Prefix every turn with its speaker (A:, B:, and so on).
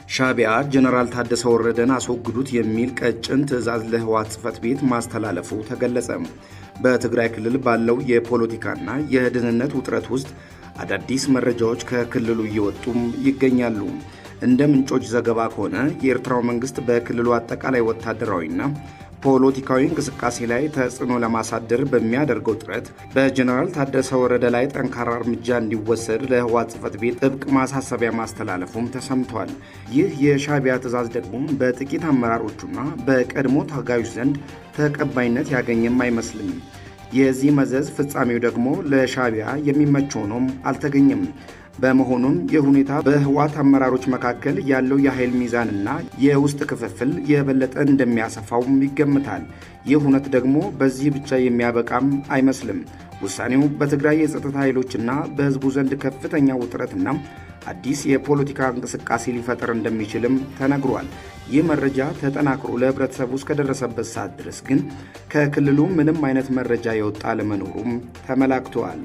A: ሻዕቢያ ጀነራል ታደሰ ወረደን አስወግዱት የሚል ቀጭን ትዕዛዝ ለህወሓት ጽሕፈት ቤት ማስተላለፉ ተገለጸ። በትግራይ ክልል ባለው የፖለቲካና የደህንነት ውጥረት ውስጥ አዳዲስ መረጃዎች ከክልሉ እየወጡም ይገኛሉ። እንደ ምንጮች ዘገባ ከሆነ የኤርትራው መንግስት በክልሉ አጠቃላይ ወታደራዊና ፖለቲካዊ እንቅስቃሴ ላይ ተጽዕኖ ለማሳደር በሚያደርገው ጥረት በጀነራል ታደሰ ወረደ ላይ ጠንካራ እርምጃ እንዲወሰድ ለህወሓት ጽሕፈት ቤት ጥብቅ ማሳሰቢያ ማስተላለፉም ተሰምቷል። ይህ የሻዕቢያ ትዕዛዝ ደግሞ በጥቂት አመራሮቹና በቀድሞ ታጋዮች ዘንድ ተቀባይነት ያገኘም አይመስልም። የዚህ መዘዝ ፍጻሜው ደግሞ ለሻዕቢያ የሚመች ሆኖም አልተገኘም። በመሆኑም የሁኔታ በህወሓት አመራሮች መካከል ያለው የኃይል ሚዛንና የውስጥ ክፍፍል የበለጠ እንደሚያሰፋውም ይገምታል። ይህ እውነት ደግሞ በዚህ ብቻ የሚያበቃም አይመስልም። ውሳኔው በትግራይ የጸጥታ ኃይሎችና በህዝቡ ዘንድ ከፍተኛ ውጥረትና አዲስ የፖለቲካ እንቅስቃሴ ሊፈጠር እንደሚችልም ተነግሯል። ይህ መረጃ ተጠናክሮ ለህብረተሰቡ እስከደረሰበት ሰዓት ድረስ ግን ከክልሉ ምንም አይነት መረጃ የወጣ አለመኖሩም ተመላክተዋል።